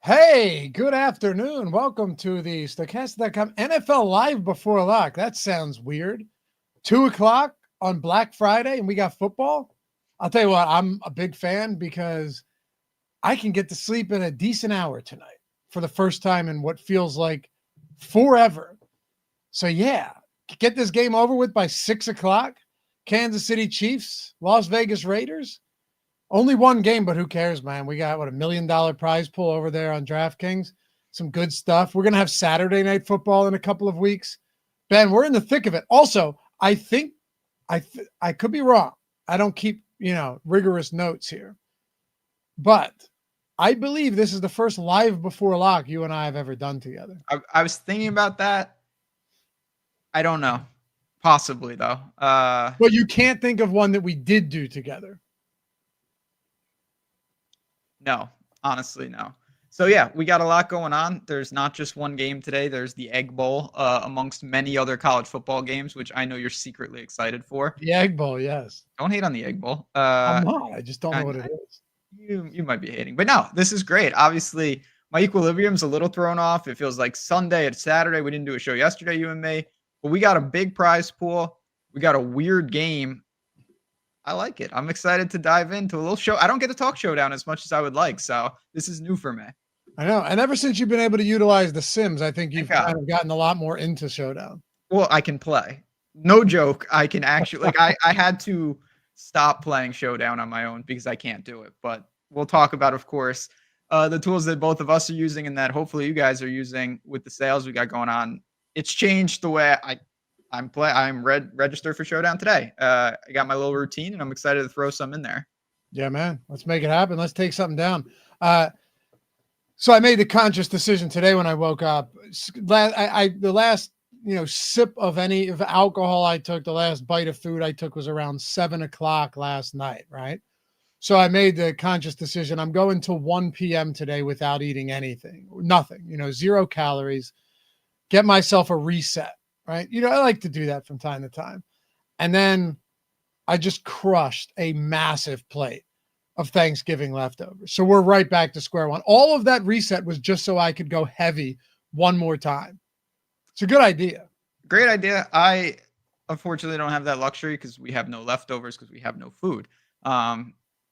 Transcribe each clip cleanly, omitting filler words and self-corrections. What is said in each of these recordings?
Hey, good afternoon. Welcome to the Stokastic.com NFL Live Before Lock. That sounds weird. 2 o'clock on Black Friday and we got football. I'll tell you what, I'm a big fan because I can get to sleep in a decent hour tonight for the first time in what feels like forever. So yeah, get this game over with by 6 o'clock. Kansas City Chiefs, Las Vegas Raiders. Only one game, but who cares, man? We got, $1 million prize pool over there on DraftKings. Some good stuff. We're going to have Saturday night football in a couple of weeks. Ben, we're in the thick of it. Also, I think I could be wrong. I don't keep, rigorous notes here. But I believe this is the first live before lock you and I have ever done together. I was thinking about that. I don't know. Possibly, though. But you can't think of one that we did do together. No, honestly, no. So, yeah, we got a lot going on. There's not just one game today. There's the Egg Bowl amongst many other college football games, which I know you're secretly excited for. The Egg Bowl, yes. Don't hate on the Egg Bowl. I'm not. I just don't know what it is. You might be hating. But no, this is great. Obviously, my equilibrium's a little thrown off. It feels like Sunday. It's Saturday. We didn't do a show yesterday, you and me. But we got a big prize pool. We got a weird game. I like it. I'm excited to dive into a little show. I don't get to talk Showdown as much as I would like, so this is new for me. I know. And ever since you've been able to utilize the Sims, I think you've kind of gotten a lot more into Showdown. Well, I can play. No joke. I can actually, I had to stop playing Showdown on my own because I can't do it. But we'll talk about, of course, the tools that both of us are using and that hopefully you guys are using with the sales we got going on. It's changed the way I'm registered for Showdown today. I got my little routine and I'm excited to throw some in there. Yeah, man. Let's make it happen. Let's take something down. So I made the conscious decision today when I woke up. The last sip of any of alcohol I took, the last bite of food I took was around 7 o'clock last night, right? So I made the conscious decision. I'm going to 1 p.m. today without eating anything, nothing, 0 calories, get myself a reset, right? I like to do that from time to time. And then I just crushed a massive plate of Thanksgiving leftovers. So we're right back to square one. All of that reset was just so I could go heavy one more time. It's a good idea. Great idea. I unfortunately don't have that luxury because we have no leftovers because we have no food.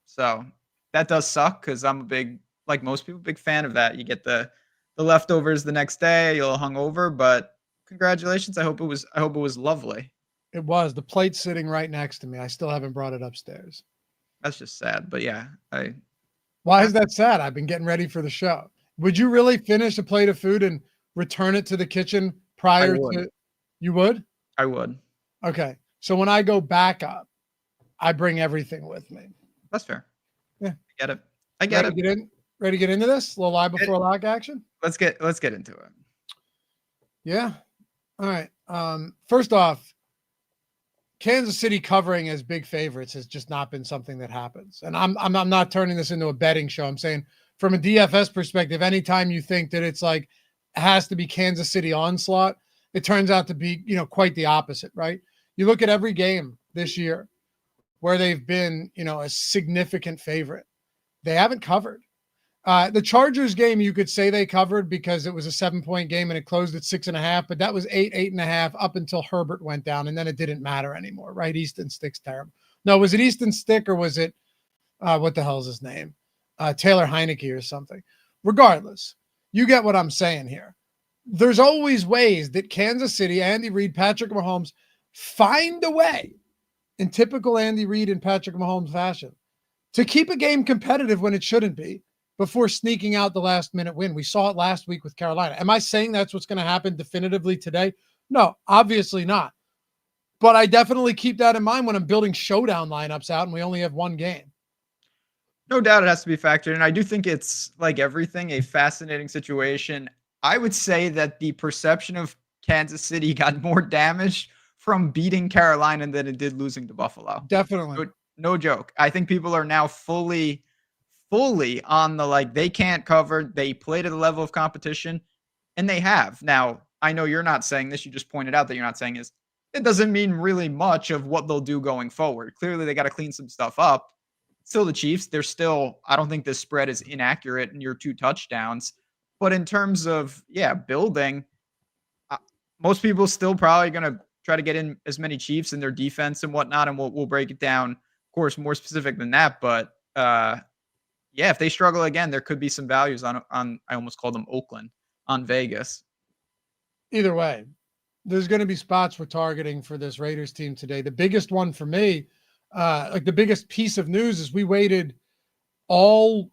So that does suck because I'm a big, like most people, big fan of that. You get the leftovers the next day, you'll hungover, but congratulations. I hope it was lovely. It was. The plate's sitting right next to me. I still haven't brought it upstairs. That's just sad, but yeah. Why is that sad? I've been getting ready for the show. Would you really finish a plate of food and return it to the kitchen prior to? You would? I would. Okay. So when I go back up, I bring everything with me. That's fair. Yeah. I get it. Ready to get into this? A little live before lock action? Let's get into it. Yeah. All right. First off, Kansas City covering as big favorites has just not been something that happens. And I'm not turning this into a betting show. I'm saying from a DFS perspective, anytime you think that it's like it has to be Kansas City onslaught, it turns out to be, quite the opposite, right? You look at every game this year where they've been, a significant favorite. They haven't covered. The Chargers game, you could say they covered because it was a 7-point game and it closed at 6.5, but that was 8.5 up until Herbert went down, and then it didn't matter anymore, right? Easton Stick's terrible. No, was it Easton Stick or was it, what the hell is his name? Taylor Heineke or something. Regardless, you get what I'm saying here. There's always ways that Kansas City, Andy Reid, Patrick Mahomes find a way in typical Andy Reid and Patrick Mahomes fashion to keep a game competitive when it shouldn't be, before sneaking out the last minute win. We saw it last week with Carolina. Am I saying that's what's going to happen definitively today? No, obviously not. But I definitely keep that in mind when I'm building showdown lineups out and we only have one game. No doubt it has to be factored in. I do think it's, like everything, a fascinating situation. I would say that the perception of Kansas City got more damaged from beating Carolina than it did losing to Buffalo. Definitely. No joke. I think people are now fully on the, they can't cover. They play to the level of competition, and they have. Now, I know you're not saying this. You just pointed out that you're not saying this. It doesn't mean really much of what they'll do going forward. Clearly, they got to clean some stuff up. Still the Chiefs. They're still, I don't think this spread is inaccurate near 2 touchdowns. But in terms of building, most people still probably going to try to get in as many Chiefs in their defense and whatnot, and we'll break it down, of course, more specific than that. But if they struggle again, there could be some values on I almost called them Oakland on Vegas. Either way, there's going to be spots we're targeting for this Raiders team today. The biggest one for me, like the biggest piece of news, is we waited all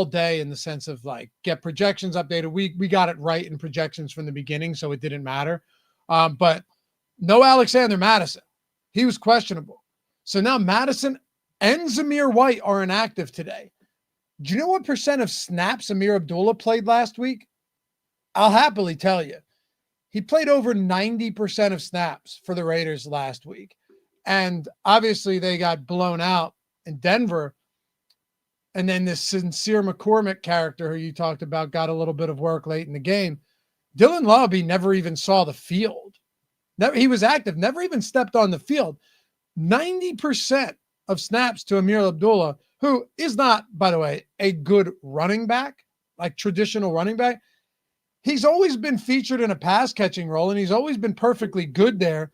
day in the sense of like get projections updated. We got it right in projections from the beginning, so it didn't matter. But no Alexander Madison. He was questionable. So now Madison and Zamir White are inactive today. Do you know what percent of snaps Amir Abdullah played last week? I'll happily tell you. He played over 90% of snaps for the Raiders last week. And obviously they got blown out in Denver. And then this Sincere McCormick character who you talked about got a little bit of work late in the game. Dylan Lobby never even saw the field. He was active, never even stepped on the field. 90% of snaps to Amir Abdullah, who is not, by the way, a good running back, like traditional running back. He's always been featured in a pass catching role, and he's always been perfectly good there.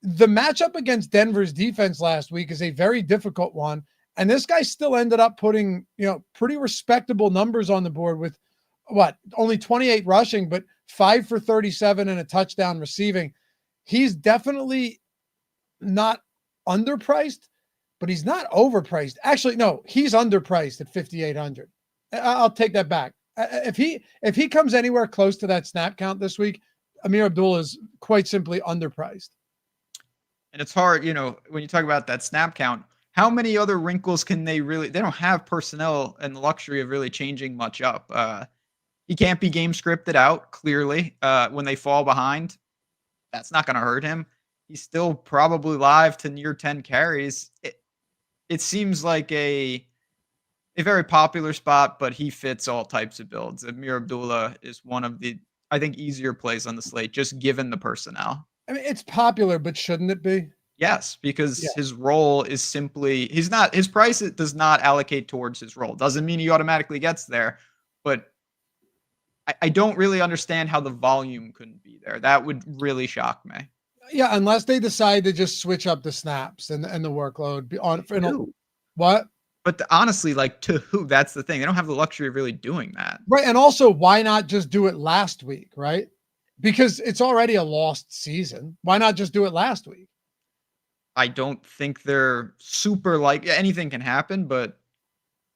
The matchup against Denver's defense last week is a very difficult one. And this guy still ended up putting, pretty respectable numbers on the board with only 28 rushing, but 5 for 37 and a touchdown receiving. He's definitely not underpriced, but he's not overpriced. Actually, no, he's underpriced at 5,800. I'll take that back. If he comes anywhere close to that snap count this week, Amir Abdullah is quite simply underpriced. And it's hard, when you talk about that snap count, how many other wrinkles can they don't have personnel and the luxury of really changing much up. He can't be game scripted out, clearly. When they fall behind, that's not going to hurt him. He's still probably live to near 10 carries. It seems like a very popular spot, but he fits all types of builds. Amir Abdullah is one of the, I think, easier plays on the slate, just given the personnel. I mean, it's popular, but shouldn't it be? Yes, because his role is simply, his price does not allocate towards his role. Doesn't mean he automatically gets there, but I don't really understand how the volume couldn't be there. That would really shock me. Yeah, unless they decide to just switch up the snaps and the workload what? But honestly, to who? That's the thing. They don't have the luxury of really doing that. Right. And also, why not just do it last week, right? Because it's already a lost season. Why not just do it last week? I don't think they're super anything can happen, but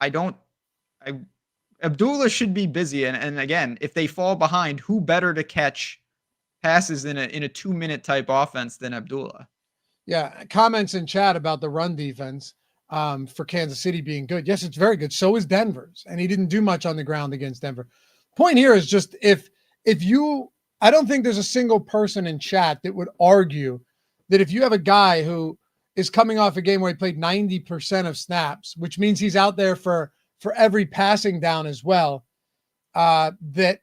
Abdullah should be busy. And again, if they fall behind, who better to catch passes in a 2-minute type offense than Abdullah? Yeah. Comments in chat about the run defense. For Kansas City being good. Yes, it's very good. So is Denver's, and he didn't do much on the ground against Denver. Point here is just I don't think there's a single person in chat that would argue that if you have a guy who is coming off a game where he played 90% of snaps, which means he's out there for every passing down as well, that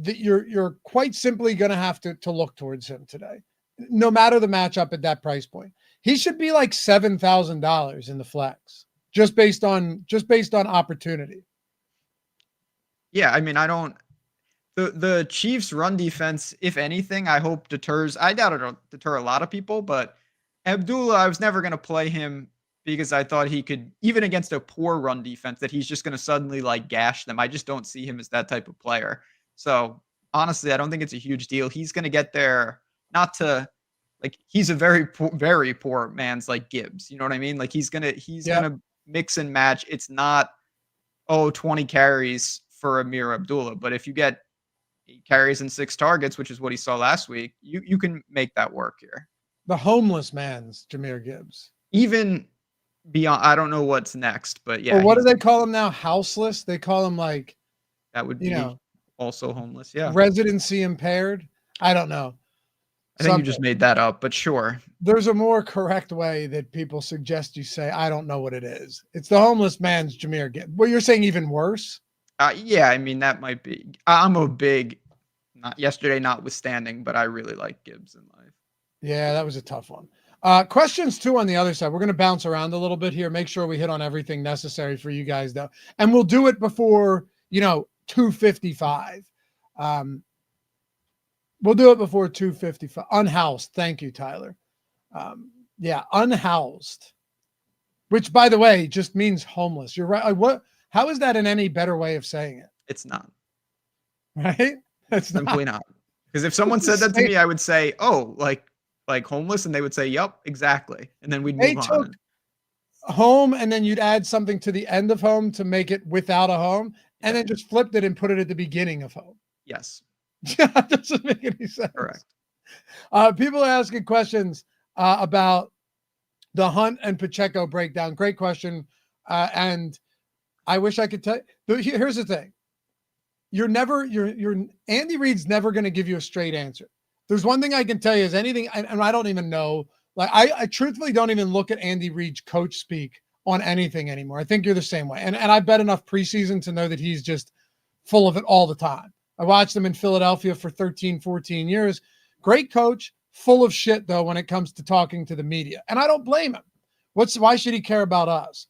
you're quite simply going to have to look towards him today, no matter the matchup at that price point. He should be like $7,000 in the flex, just based on opportunity. Yeah, I mean, the Chiefs' run defense, if anything, I hope deters. I doubt it'll deter a lot of people, but Abdullah, I was never going to play him because I thought he could, even against a poor run defense, that he's just going to suddenly gash them. I just don't see him as that type of player. So honestly, I don't think it's a huge deal. He's going to get there, not to. He's a very poor man's Gibbs. You know what I mean? He's gonna mix and match. It's not 20 carries for Amir Abdullah, but if you get 8 carries and 6 targets, which is what he saw last week, you can make that work here. The homeless man's Jahmyr Gibbs. Even beyond, I don't know what's next, but yeah. Or what do they call him now? Houseless? They call him that would be also homeless. Yeah. Residency impaired. I don't know. I think you just made that up, but sure. There's a more correct way that people suggest you say, I don't know what it is. It's the homeless man's Jahmyr Gibbs. Well, you're saying even worse? Yeah, I mean, that might be. I'm a big, not yesterday notwithstanding, but I really like Gibbs in life. Yeah, that was a tough one. Questions too on the other side. We're going to bounce around a little bit here. Make sure we hit on everything necessary for you guys, though. And we'll do it before, 2:55. We'll do it before 2:55. Unhoused. Thank you, Tyler. Yeah, unhoused. Which, by the way, just means homeless. You're right. How is that in any better way of saying it? It's not. Right? It's simply not. Because if someone said that to me, I would say, oh, like homeless, and they would say, yep, exactly. And then we'd move on. Home, and then you'd add something to the end of home to make it without a home, and then just flipped it and put it at the beginning of home. Yes. That doesn't make any sense. Correct. People are asking questions about the Hunt and Pacheco breakdown. Great question. And I wish I could tell you. Here's the thing. You're Andy Reid's never going to give you a straight answer. There's one thing I can tell you is anything, and I don't even know. Like I truthfully don't even look at Andy Reid's coach speak on anything anymore. I think you're the same way. And I bet enough preseason to know that he's just full of it all the time. I watched him in Philadelphia for 13, 14 years. Great coach, full of shit though when it comes to talking to the media. And I don't blame him. Why should he care about us?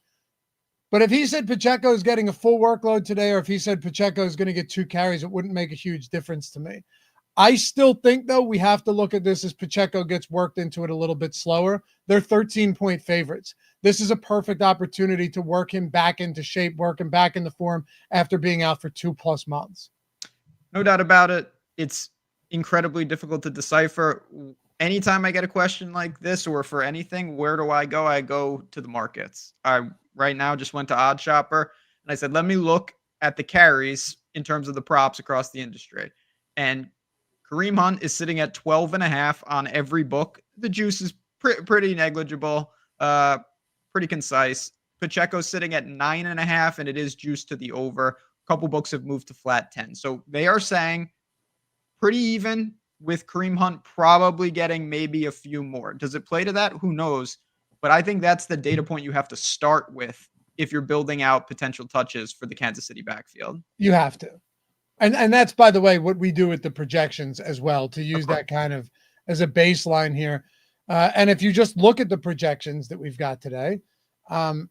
But if he said Pacheco is getting a full workload today, or if he said Pacheco is going to get 2 carries, it wouldn't make a huge difference to me. I still think, though, we have to look at this as Pacheco gets worked into it a little bit slower. They're 13-point favorites. This is a perfect opportunity to work him back into shape, work him back into form after being out for 2+ months. No doubt about it. It's incredibly difficult to decipher. Anytime I get a question like this or for anything, where do I go? I go to the markets. I right now just went to Odd Shopper and I said, let me look at the carries in terms of the props across the industry. And Kareem Hunt is sitting at 12.5 on every book. The juice is pretty negligible, pretty concise. Pacheco's sitting at 9.5, and it is juiced to the over. A couple books have moved to flat 10. So they are saying pretty even, with Kareem Hunt probably getting maybe a few more. Does it play to that? Who knows? But I think that's the data point you have to start with if you're building out potential touches for the Kansas City backfield. You have to. And that's, by the way, what we do with the projections as well, to use that kind of as a baseline here. And if you just look at the projections that we've got today, how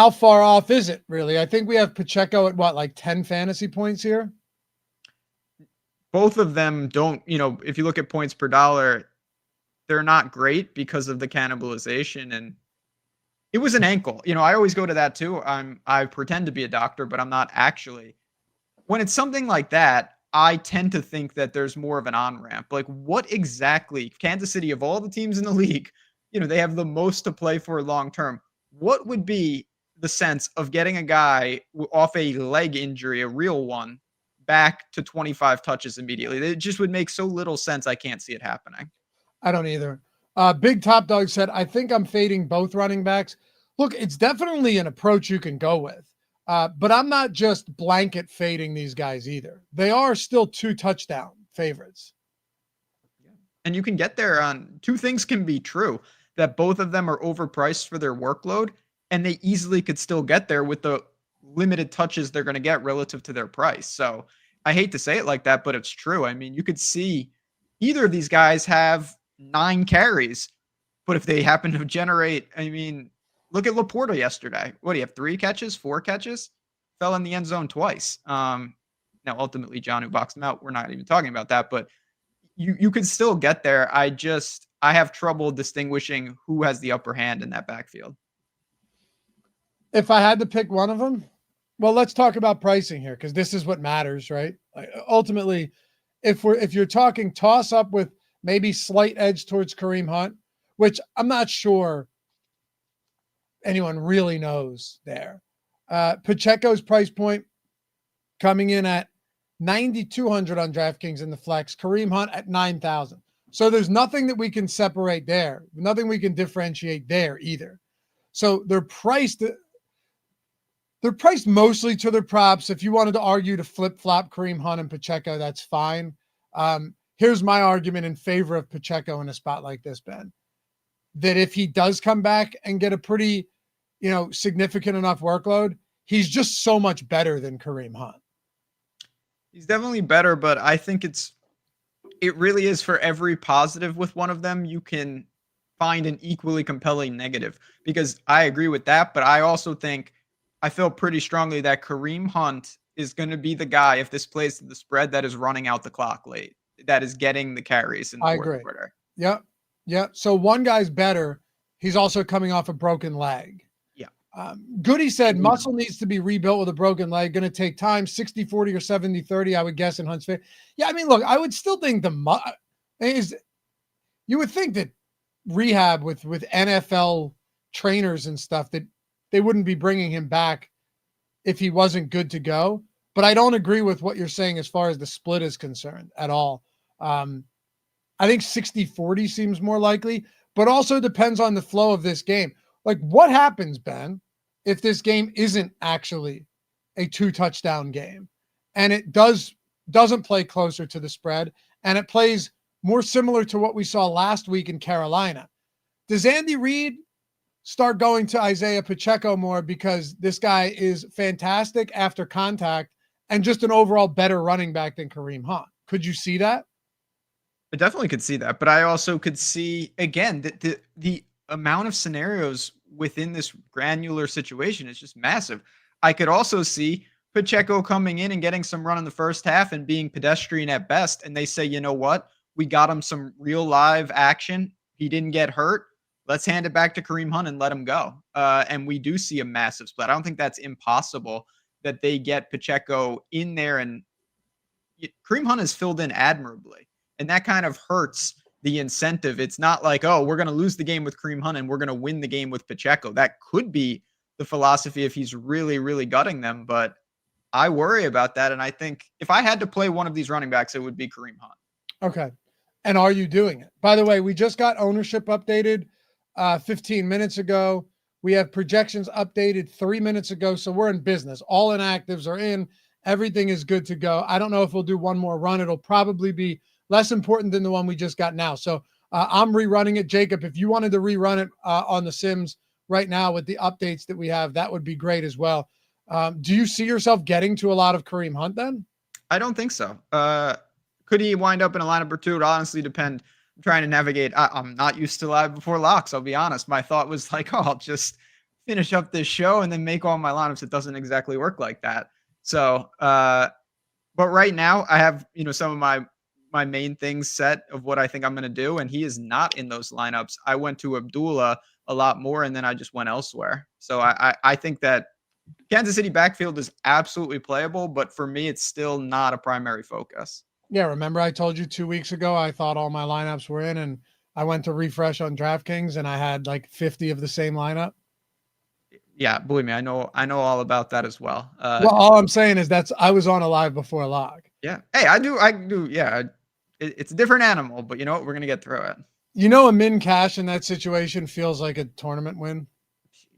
far off is it really? I think we have Pacheco at like 10 fantasy points here. Both of them don't, if you look at points per dollar, they're not great because of the cannibalization. And it was an ankle. I always go to that too. I pretend to be a doctor, but I'm not actually. When it's something like that, I tend to think that there's more of an on-ramp. Like, what exactly, Kansas City, of all the teams in the league, they have the most to play for long-term. What would be the sense of getting a guy off a leg injury, a real one, back to 25 touches immediately? It just would make so little sense. I can't see it happening. I don't either. Big Top Dog said, I think I'm fading both running backs. Look, it's definitely an approach you can go with. But I'm not just blanket fading these guys either. They are still 2 touchdown favorites. And you can get there on 2 things can be true, that both of them are overpriced for their workload, and they easily could still get there with the limited touches they're going to get relative to their price. So I hate to say it like that, but it's true. I mean, you could see either of these guys have 9 carries, but if they happen to generate, look at Laporta yesterday. What do you have? 3 catches, 4 catches? Fell in the end zone twice. Now, ultimately, Jonnu boxed him out. We're not even talking about that, but you could still get there. I have trouble distinguishing who has the upper hand in that backfield. If I had to pick one of them, well, let's talk about pricing here, because this is what matters, right? Like, ultimately, if you're talking toss up with maybe slight edge towards Kareem Hunt, which I'm not sure anyone really knows there. Pacheco's price point coming in at 9,200 on DraftKings in the flex. Kareem Hunt at 9,000. So there's nothing that we can separate there. Nothing we can differentiate there either. So they're priced mostly to their props. If you wanted to argue to flip-flop Kareem Hunt and Pacheco, that's fine. Here's my argument in favor of Pacheco in a spot like this, Ben. That if he does come back and get a pretty, significant enough workload, he's just so much better than Kareem Hunt. He's definitely better, but I think it's It really is. For every positive with one of them, you can find an equally compelling negative, because I agree with that. But I also think I feel pretty strongly that Kareem Hunt is going to be the guy, if this plays to the spread, that is running out the clock late, that is getting the carries in the I fourth agree. quarter. Yep. Yep. So one guy's better. He's also coming off a broken leg. Yeah. Goody said muscle needs to be rebuilt with a broken leg. Going to take time, 60-40 or 70-30, I would guess, in Hunt's favor. Yeah, I mean, look, I would still think you would think that rehab with NFL trainers and stuff, that they wouldn't be bringing him back if he wasn't good to go. But I don't agree with what you're saying as far as the split is concerned at all. I think 60-40 seems more likely, but also depends on the flow of this game. Like, what happens, Ben, if this game isn't actually a 2-touchdown game and it doesn't play closer to the spread and it plays more similar to what we saw last week in Carolina? Does Andy Reid start going to Isaiah Pacheco more because this guy is fantastic after contact and just an overall better running back than Kareem Hunt? Could you see that? I definitely could see that, but I also could see, again, that the amount of scenarios within this granular situation is just massive. I could also see Pacheco coming in and getting some run in the first half and being pedestrian at best, and they say, you know what? We got him some real live action. He didn't get hurt. Let's hand it back to Kareem Hunt and let him go. And we do see a massive split. I don't think that's impossible that they get Pacheco in there, and Kareem Hunt is filled in admirably. And that kind of hurts the incentive. It's not like, oh, we're going to lose the game with Kareem Hunt and we're going to win the game with Pacheco. That could be the philosophy if he's really, really gutting them. But I worry about that. And I think if I had to play one of these running backs, it would be Kareem Hunt. Okay. And are you doing it? By the way, we just got ownership updated 15 minutes ago. We have projections updated 3 minutes ago. So we're in business. All inactives are in. Everything is good to go. I don't know if we'll do one more run. It'll probably be less important than the one we just got now. So I'm rerunning it. Jacob, if you wanted to rerun it on the Sims right now with the updates that we have, that would be great as well. Do you see yourself getting to a lot of Kareem Hunt then? I don't think so. Could he wind up in a lineup or two? It honestly depend. I'm trying to navigate. I'm not used to live before locks. I'll be honest. My thought was like, oh, I'll just finish up this show and then make all my lineups. It doesn't exactly work like that. So, but right now I have, some of my main things set of what I think I'm going to do. And he is not in those lineups. I went to Abdullah a lot more and then I just went elsewhere. So I think that Kansas City backfield is absolutely playable, but for me, it's still not a primary focus. Yeah. Remember I told you 2 weeks ago, I thought all my lineups were in and I went to refresh on DraftKings and I had like 50 of the same lineup. Yeah, believe me, I know all about that as well. Well, all I'm saying is I was on a live before lock. Yeah. Hey, I do. Yeah. It's a different animal, but you know what? We're going to get through it. A min cash in that situation feels like a tournament win.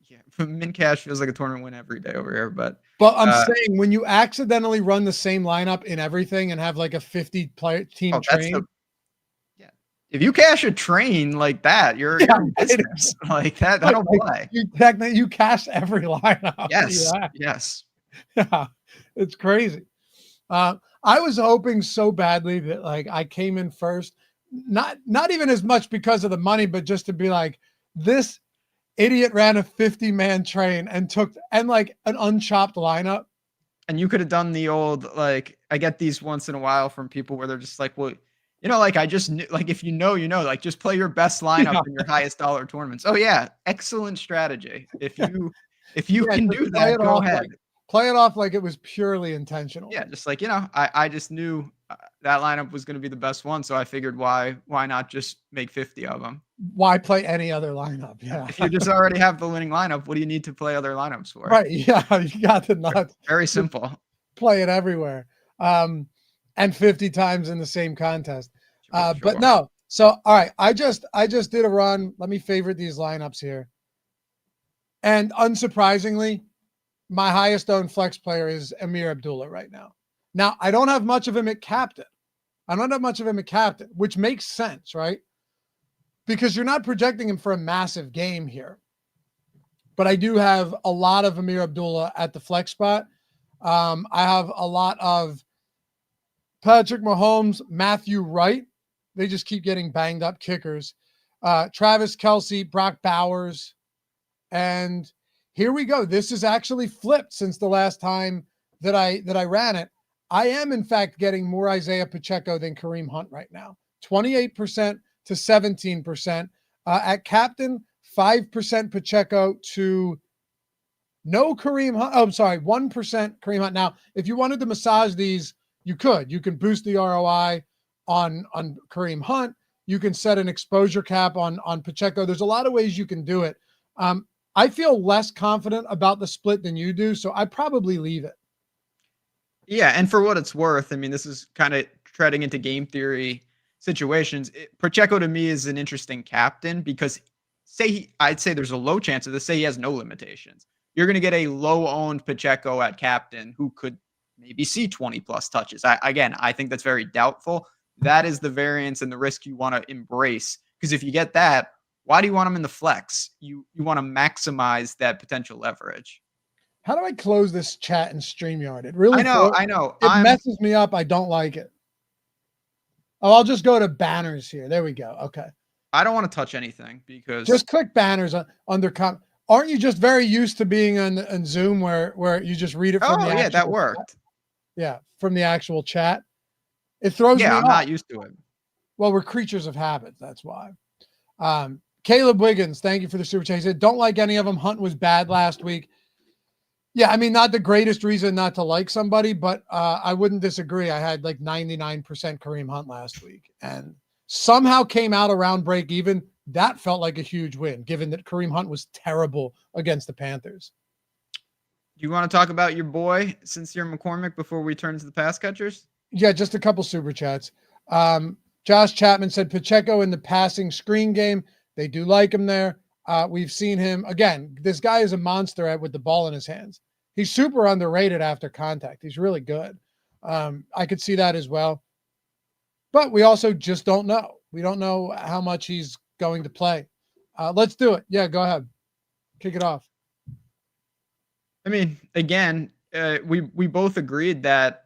Yeah. Min cash feels like a tournament win every day over here, but I'm saying when you accidentally run the same lineup in everything and have like a 50 player team train. Yeah. If you cash a train like that, you're in business. Like that. I don't play. You cash every lineup. Yes. Yes. Yeah. It's crazy. I was hoping so badly that like I came in first, not even as much because of the money, but just to be like, this idiot ran a 50-man train and took like an unchopped lineup. And you could have done the old, like, I get these once in a while from people where they're just like, well, like I just knew, like, if like just play your best lineup in your highest dollar tournaments. Oh yeah. Excellent strategy. If you can do that, go ahead. Play it off like it was purely intentional. Yeah, just like, I just knew that lineup was going to be the best one, so I figured why not just make 50 of them? Why play any other lineup? Yeah. If you just already have the winning lineup, what do you need to play other lineups for? Right. Yeah, you got the nuts. Very simple. Play it everywhere. And 50 times in the same contest. Sure. But no. So, all right, I just did a run. Let me favorite these lineups here. And unsurprisingly, my highest owned flex player is Amir Abdullah right now. Now, I don't have much of him at captain. Which makes sense, right? Because you're not projecting him for a massive game here. But I do have a lot of Amir Abdullah at the flex spot. I have a lot of Patrick Mahomes, Matthew Wright. They just keep getting banged up kickers. Travis Kelce, Brock Bowers. And here we go. This is actually flipped since the last time that I ran it. I am, in fact, getting more Isaiah Pacheco than Kareem Hunt right now. 28% to 17%. At captain, 5% Pacheco to no Kareem Hunt. Oh, I'm sorry, 1% Kareem Hunt. Now, if you wanted to massage these, you could. You can boost the ROI on Kareem Hunt. You can set an exposure cap on Pacheco. There's a lot of ways you can do it. I feel less confident about the split than you do, so I probably leave it. Yeah, and for what it's worth, I mean, this is kind of treading into game theory situations. Pacheco to me is an interesting captain because I'd say there's a low chance of this. Say he has no limitations. You're going to get a low-owned Pacheco at captain who could maybe see 20-plus touches. I think that's very doubtful. That is the variance and the risk you want to embrace because if you get that, why do you want him in the flex? You want to maximize that potential leverage. How do I close this chat in StreamYard? It really I know. It messes me up. I don't like it. Oh, I'll just go to banners here. There we go. Okay. I don't want to touch anything because just click banners under comment. Aren't you just very used to being on Zoom where you just read it from the actual that worked. Chat? Yeah, from the actual chat. It throws me off. I'm not used to it. Well, we're creatures of habit. That's why. Caleb Wiggins, thank you for the super chat. He said, don't like any of them. Hunt was bad last week. Yeah, I mean, not the greatest reason not to like somebody, but I wouldn't disagree. I had like 99% Kareem Hunt last week and somehow came out around break even. That felt like a huge win, given that Kareem Hunt was terrible against the Panthers. Do you want to talk about your boy, Sincere McCormick, before we turn to the pass catchers? Yeah, just a couple super chats. Josh Chapman said Pacheco in the passing screen game. They do like him there. We've seen him again. This guy is a monster with the ball in his hands. He's super underrated after contact. He's really good. I could see that as well. But we also just don't know. We don't know how much he's going to play. Let's do it. Yeah, go ahead. Kick it off. I mean, again, we both agreed that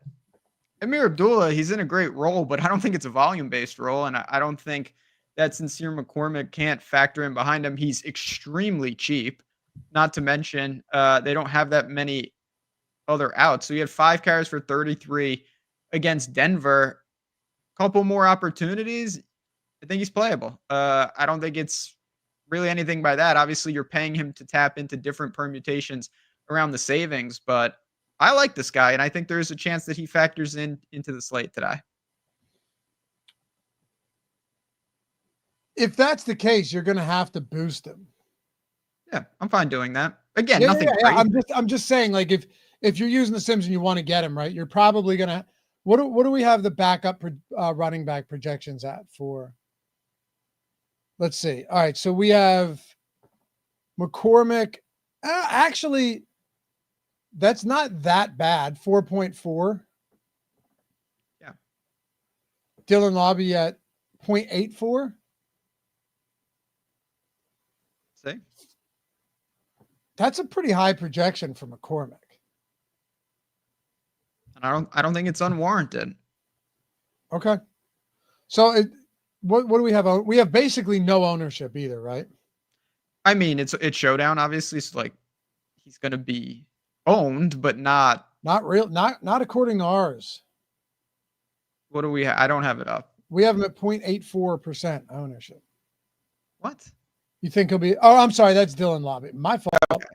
Amir Abdullah, he's in a great role, but I don't think it's a volume-based role, and I don't think that Sincere McCormick can't factor in behind him. He's extremely cheap, not to mention they don't have that many other outs. So you had 5 carries for 33 against Denver. Couple more opportunities. I think he's playable. I don't think it's really anything by that. Obviously, you're paying him to tap into different permutations around the savings, but I like this guy, and I think there's a chance that he factors into the slate today. If that's the case, you're going to have to boost him. Yeah, I'm fine doing that. Again, nothing crazy. I'm just saying, like if you're using the Sims and you want to get him, right, you're probably going to what do we have the backup running back projections at for? Let's see. All right, so we have McCormick. Actually, that's not that bad. 4.4. Yeah. Dylan Lobby at 0.84. See? That's a pretty high projection for McCormick. And I don't think it's unwarranted. Okay. So what do we have? We have basically no ownership either, right? I mean, it's showdown, obviously. So like he's gonna be owned, but not real, not according to ours. What do we have? I don't have it up. We have him at 0.84% ownership. What? You think he'll be? Oh, I'm sorry, that's Dylan Lobby. My fault. Okay.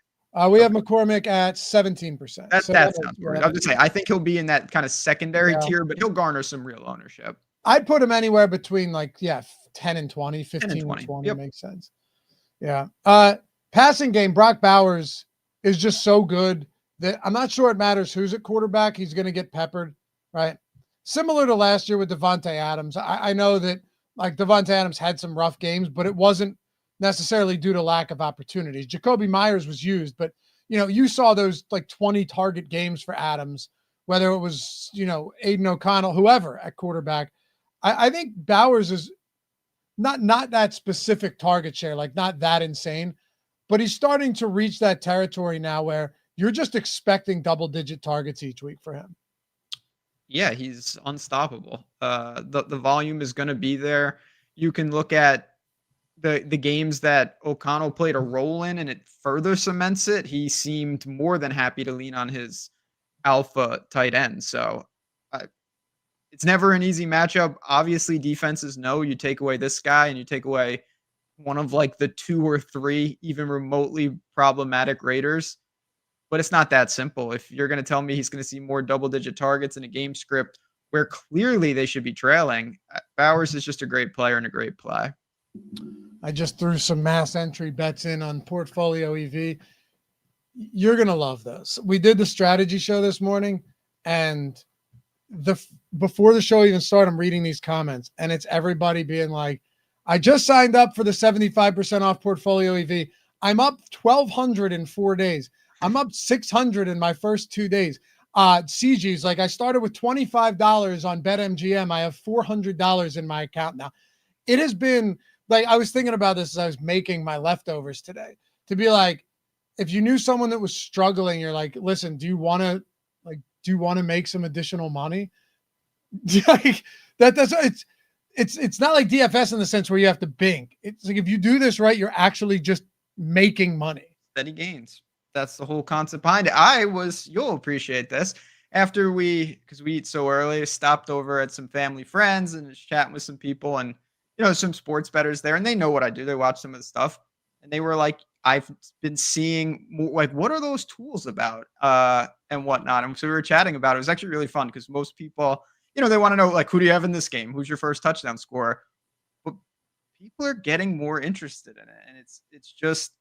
We have McCormick at 17%. That sounds right. I was just saying, I think he'll be in that kind of secondary tier, but he'll garner some real ownership. I'd put him anywhere between 10 and 20, 15 and 20 yep. Makes sense. Yeah. Passing game, Brock Bowers is just so good that I'm not sure it matters who's at quarterback. He's going to get peppered, right? Similar to last year with Devontae Adams. I know that Devontae Adams had some rough games, but it wasn't necessarily due to lack of opportunities. Jacoby Myers was used, but you saw those 20 target games for Adams, whether it was, Aiden O'Connell, whoever at quarterback. I think Bowers is not that specific target share, not that insane, but he's starting to reach that territory now where you're just expecting double-digit targets each week for him. Yeah, he's unstoppable. The volume is going to be there. You can look at the games that O'Connell played a role in, and it further cements it. He seemed more than happy to lean on his alpha tight end. So it's never an easy matchup. Obviously, defenses know you take away this guy and you take away one of like the 2 or 3 even remotely problematic Raiders. But it's not that simple. If you're going to tell me he's going to see more double-digit targets in a game script where clearly they should be trailing, Bowers is just a great player and a great play. I just threw some mass entry bets in on Portfolio EV. You're going to love this. We did the strategy show this morning, and before the show even started, I'm reading these comments, and it's everybody being like, I just signed up for the 75% off Portfolio EV. I'm up 1,200 in 4 days. I'm up 600 in my first 2 days. CG's like, I started with $25 on BetMGM. I have $400 in my account now. It has been like, I was thinking about this as I was making my leftovers today, to be like, if you knew someone that was struggling, you're like, listen, do you want to make some additional money? Like it's not like DFS in the sense where you have to bink. It's like, if you do this right, you're actually just making money. Steady gains. That's the whole concept behind it. You'll appreciate this. After because we eat so early, stopped over at some family friends and just chatting with some people and, some sports bettors there, and they know what I do. They watch some of the stuff and they were like, I've been seeing more, like, what are those tools about? And whatnot. And so we were chatting about it. It was actually really fun because most people, they want to know, like, who do you have in this game? Who's your first touchdown scorer? But people are getting more interested in it. And it's just,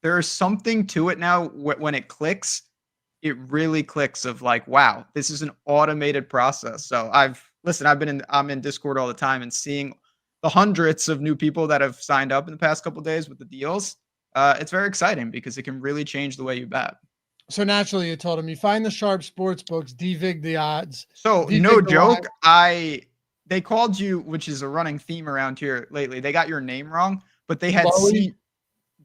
there's something to it now. When it clicks, it really clicks of like, wow, this is an automated process. So I'm in Discord all the time and seeing the hundreds of new people that have signed up in the past couple of days with the deals. It's very exciting because it can really change the way you bet. So naturally, you told him you find the sharp sports books, devig the odds. So no joke, they called you, which is a running theme around here lately. They got your name wrong, but they had seen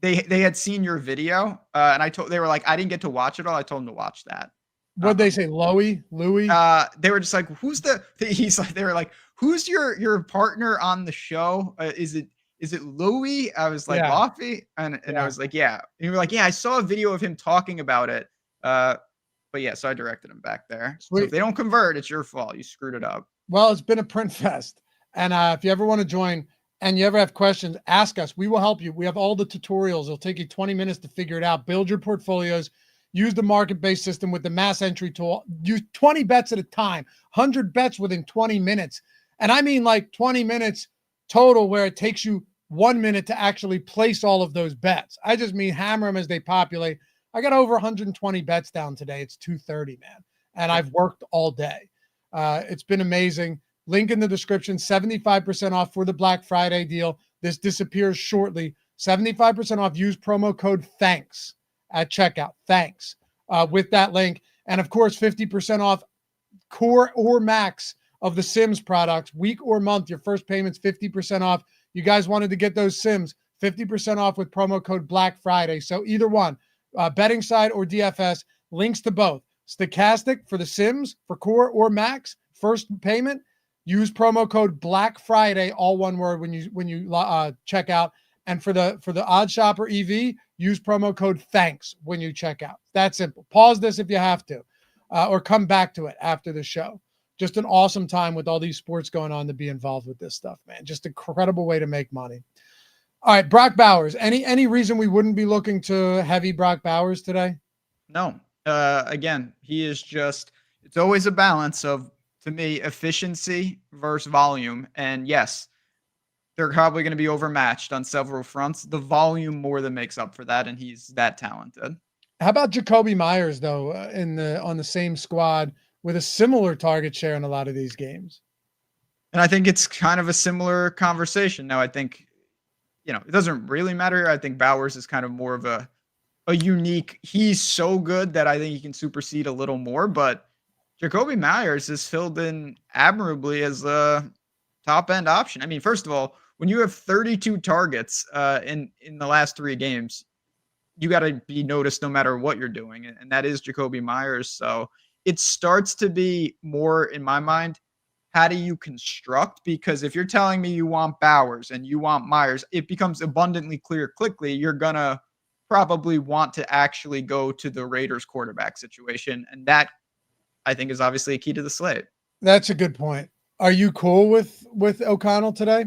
they had seen your video, and they were like, I didn't get to watch it all. I told them to watch that. What'd they say, Louis? They were just like, they were like, who's your partner on the show? Is it Louis? I was like, yeah. Laffy, and yeah. I was like, yeah. And you were like, yeah, I saw a video of him talking about it. But yeah, so I directed him back there. Sweet. So if they don't convert, it's your fault. You screwed it up. Well, it's been a print fest, and if you ever want to join and you ever have questions, ask us. We will help you. We have all the tutorials. It'll take you 20 minutes to figure it out. Build your portfolios. Use the market-based system with the mass entry tool. Use 20 bets at a time, 100 bets within 20 minutes. And I mean like 20 minutes total where it takes you 1 minute to actually place all of those bets. I just mean hammer them as they populate. I got over 120 bets down today. It's 2:30, man. And I've worked all day. It's been amazing. Link in the description, 75% off for the Black Friday deal. This disappears shortly. 75% off. Use promo code THANKS at checkout. Thanks. With that link. And of course, 50% off core or max of the Sims products, week or month. Your first payment's 50% off. You guys wanted to get those Sims, 50% off with promo code Black Friday. So either one, betting side or DFS, links to both. Stokastic for the Sims, for core or max, first payment. Use promo code Black Friday, all one word when you check out. And for the Odd Shopper EV, use promo code THANKS when you check out. That simple. Pause this if you have to, or come back to it after the show. Just an awesome time with all these sports going on to be involved with this stuff, man. Just an incredible way to make money. All right, Brock Bowers. Any reason we wouldn't be looking to heavy Brock Bowers today? No. Again, he is just, it's always a balance of, to me, efficiency versus volume. And yes, they're probably going to be overmatched on several fronts. The volume more than makes up for that, and he's that talented. How about Jacoby Myers, though, on the same squad with a similar target share in a lot of these games? And I think it's kind of a similar conversation. Now, I think, it doesn't really matter. I think Bowers is kind of more of a unique, he's so good that I think he can supersede a little more, but Jacoby Myers is filled in admirably as a top end option. I mean, first of all, when you have 32 targets in the last 3 games, you got to be noticed no matter what you're doing. And that is Jacoby Myers. So it starts to be more, in my mind, how do you construct? Because if you're telling me you want Bowers and you want Myers, it becomes abundantly clear quickly you're going to probably want to actually go to the Raiders quarterback situation. And that, I think, is obviously a key to the slate. That's a good point. Are you cool with O'Connell today?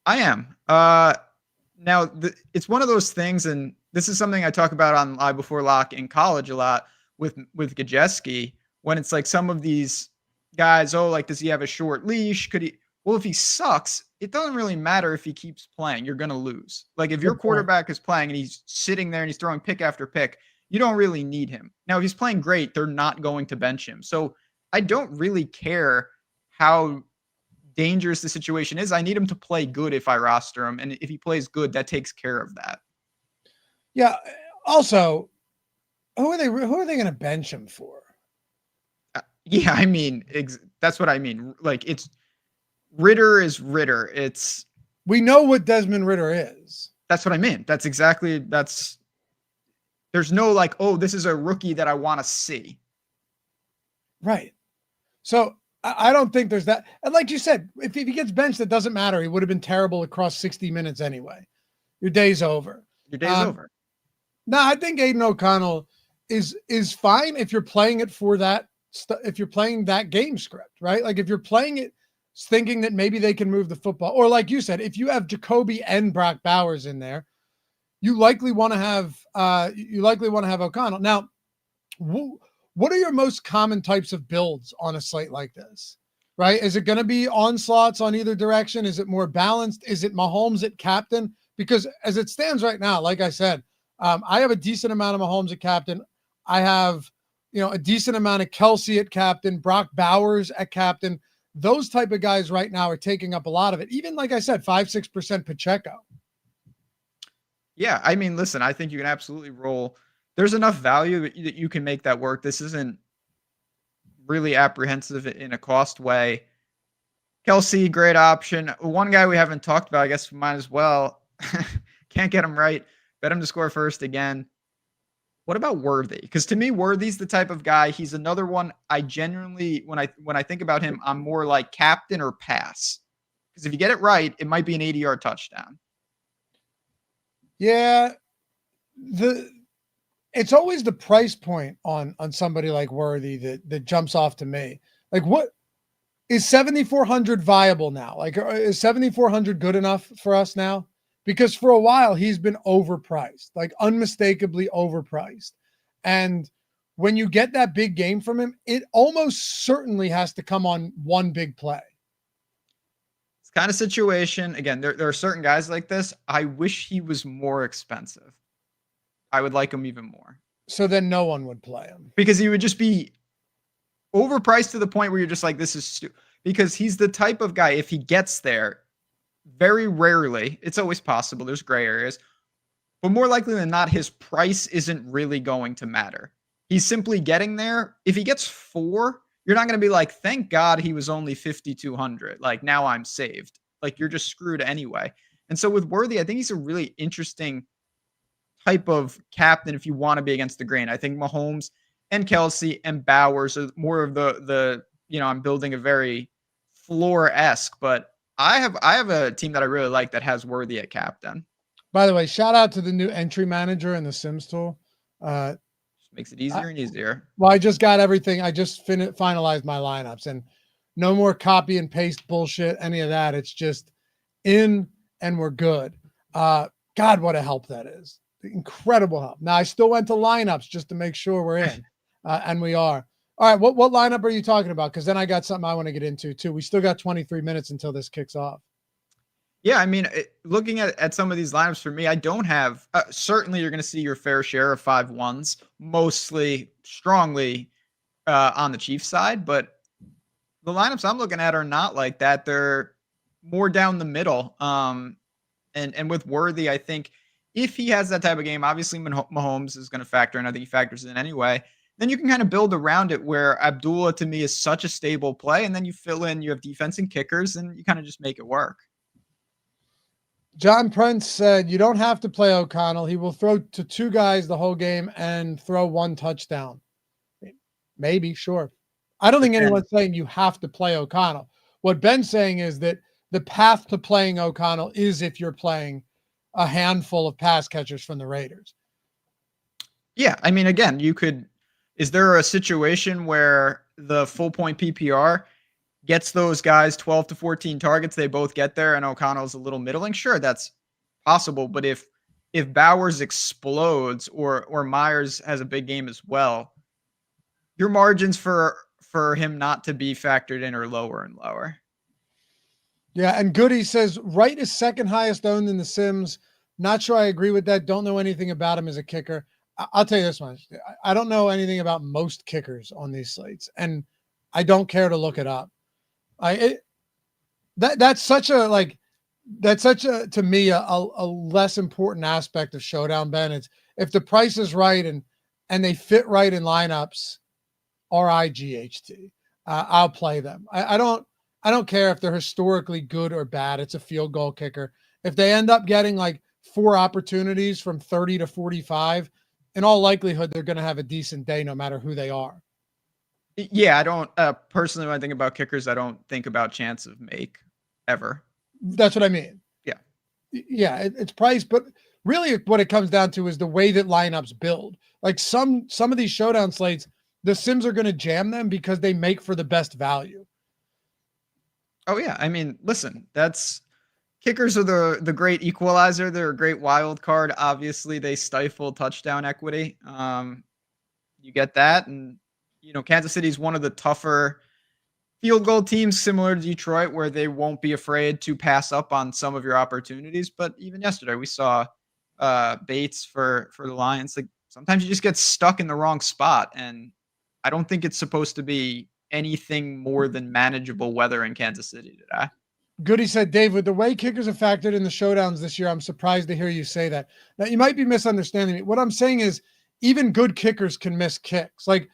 I am. Now, it's one of those things, and this is something I talk about on Live Before Lock in college a lot with Gajeski, when it's like some of these guys, oh, like, does he have a short leash? Could he? Well, if he sucks, it doesn't really matter if he keeps playing. You're going to lose. Like, if your quarterback is playing and he's sitting there and he's throwing pick after pick, you don't really need him. Now, if he's playing great, they're not going to bench him. So I don't really care how dangerous the situation is. I need him to play good if I roster him. And if he plays good, that takes care of that. Yeah. Also, who are they going to bench him for? Yeah, I mean, that's what I mean. Like, it's Ritter is Ritter. We know what Desmond Ritter is. That's what I mean. There's no like, oh, this is a rookie that I want to see. Right. So I don't think there's that. And like you said, if he gets benched, it doesn't matter. He would have been terrible across 60 minutes anyway. Your day's over. over. No, I think Aiden O'Connell is fine if you're playing it for that. If you're playing that game script, right? Like if you're playing it thinking that maybe they can move the football, or like you said, if you have Jacoby and Brock Bowers in there, you likely want to have O'Connell. Now, what are your most common types of builds on a slate like this? Right? Is it going to be onslaughts on either direction? Is it more balanced? Is it Mahomes at captain? Because as it stands right now, like I said, I have a decent amount of Mahomes at captain. I have, a decent amount of Kelsey at captain, Brock Bowers at captain. Those type of guys right now are taking up a lot of it. Even like I said, 5-6% Pacheco. Yeah, I mean, listen, I think you can absolutely roll. There's enough value that you can make that work. This isn't really apprehensive in a cost way. Kelsey, great option. One guy we haven't talked about, I guess we might as well. Can't get him right. Bet him to score first again. What about Worthy? Because to me, Worthy's the type of guy. He's another one. I genuinely, when I think about him, I'm more like captain or pass. Because if you get it right, it might be an 80-yard touchdown. Yeah, it's always the price point on somebody like Worthy that jumps off to me. Like, what is 7,400 viable now? Like, is 7,400 good enough for us now? Because for a while he's been overpriced, like unmistakably overpriced. And when you get that big game from him, it almost certainly has to come on one big play. It's kind of situation. Again, there are certain guys like this. I wish he was more expensive. I would like him even more. So then no one would play him. Because he would just be overpriced to the point where you're just like, this is stupid. Because he's the type of guy, if he gets there, very rarely, it's always possible, there's gray areas, but more likely than not, his price isn't really going to matter. He's simply getting there. If he gets 4, you're not going to be like, thank God he was only 5,200. Like, now I'm saved. Like, you're just screwed anyway. And so with Worthy, I think he's a really interesting type of captain if you want to be against the grain. I think Mahomes and Kelsey and Bowers are more of the I'm building a very floor-esque, but I have a team that I really like that has Worthy at captain. By the way, shout out to the new entry manager in the Sims tool. Makes it easier and easier. Well, I just got everything. I just finalized my lineups, and no more copy and paste bullshit, any of that. It's just in and we're good. God, what a help that is. Incredible help. Now, I still went to lineups just to make sure we're in, and we are. All right, what lineup are you talking about? Because then I got something I want to get into too. We still got 23 minutes until this kicks off. Yeah, I mean, looking at some of these lineups for me, I don't have certainly you're going to see your fair share of 5-1s, mostly strongly on the Chiefs side, but the lineups I'm looking at are not like that. They're more down the middle. And with Worthy, I think if he has that type of game, obviously Mahomes is going to factor in. I think he factors in anyway. Then you can kind of build around it where Abdullah to me is such a stable play. And then you fill in, you have defense and kickers, and you kind of just make it work. John Prince said, you don't have to play O'Connell. He will throw to 2 guys the whole game and throw 1 touchdown. Maybe, sure. I don't But think then, anyone's saying you have to play O'Connell. What Ben's saying is that the path to playing O'Connell is if you're playing a handful of pass catchers from the Raiders. yeah, I mean, again, is there a situation where the full point PPR gets those guys 12 to 14 targets, they both get there, and O'Connell's a little middling? Sure, that's possible. But if Bowers explodes or Myers has a big game as well, your margins for him not to be factored in are lower and lower. Yeah, and Goody says Wright is second highest owned in the Sims. Not sure I agree with that. Don't know anything about him as a kicker. I'll tell you this much. I don't know anything about most kickers on these slates, and I don't care to look it up. That's such a to me a less important aspect of Showdown, Ben. It's if the price is right and they fit right in lineups, RIGHT. I'll play them. I don't care if they're historically good or bad. It's a field goal kicker. If they end up getting like 4 opportunities from 30 to 45, in all likelihood, they're going to have a decent day no matter who they are. Yeah, I don't personally, when I think about kickers, I don't think about chance of make ever. That's what I mean. Yeah. Yeah, it's price, but really what it comes down to is the way that lineups build. Like some of these Showdown slates, the Sims are going to jam them because they make for the best value. Oh yeah, I mean, listen, kickers are the great equalizer. They're a great wild card. Obviously, they stifle touchdown equity. You get that, and Kansas City is one of the tougher field goal teams, similar to Detroit, where they won't be afraid to pass up on some of your opportunities. But even yesterday, we saw Bates for the Lions. Like sometimes you just get stuck in the wrong spot, and I don't think it's supposed to be anything more than manageable weather in Kansas City today. Goody said, Dave, with the way kickers are factored in the showdowns this year, I'm surprised to hear you say that. Now, you might be misunderstanding me. What I'm saying is even good kickers can miss kicks. Like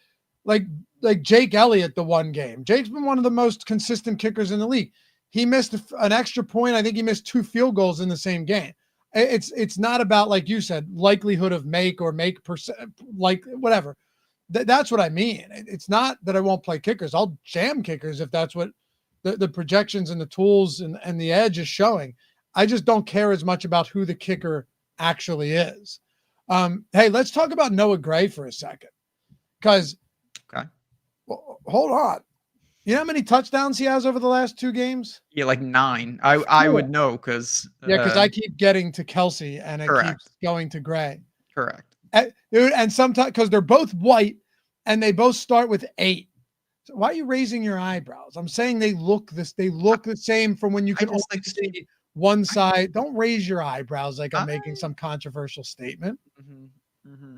Jake Elliott, the one game. Jake's been one of the most consistent kickers in the league. He missed an extra point. I think he missed 2 field goals in the same game. It's not about, like you said, likelihood of make percent, like whatever. That's what I mean. It's not that I won't play kickers. I'll jam kickers if that's what the projections and the tools and the edge is showing. I just don't care as much about who the kicker actually is. Hey, let's talk about Noah Gray for a second. Because, hold on. You know how many touchdowns he has over the last 2 games? Yeah, like 9. I would know because because I keep getting to Kelsey and it keeps going to Gray. Correct. And sometimes because they're both white and they both start with 8. So why are you raising your eyebrows? I'm saying they look the same from when you can only see one side. Don't raise your eyebrows like I'm making some controversial statement. Mm-hmm. Mm-hmm.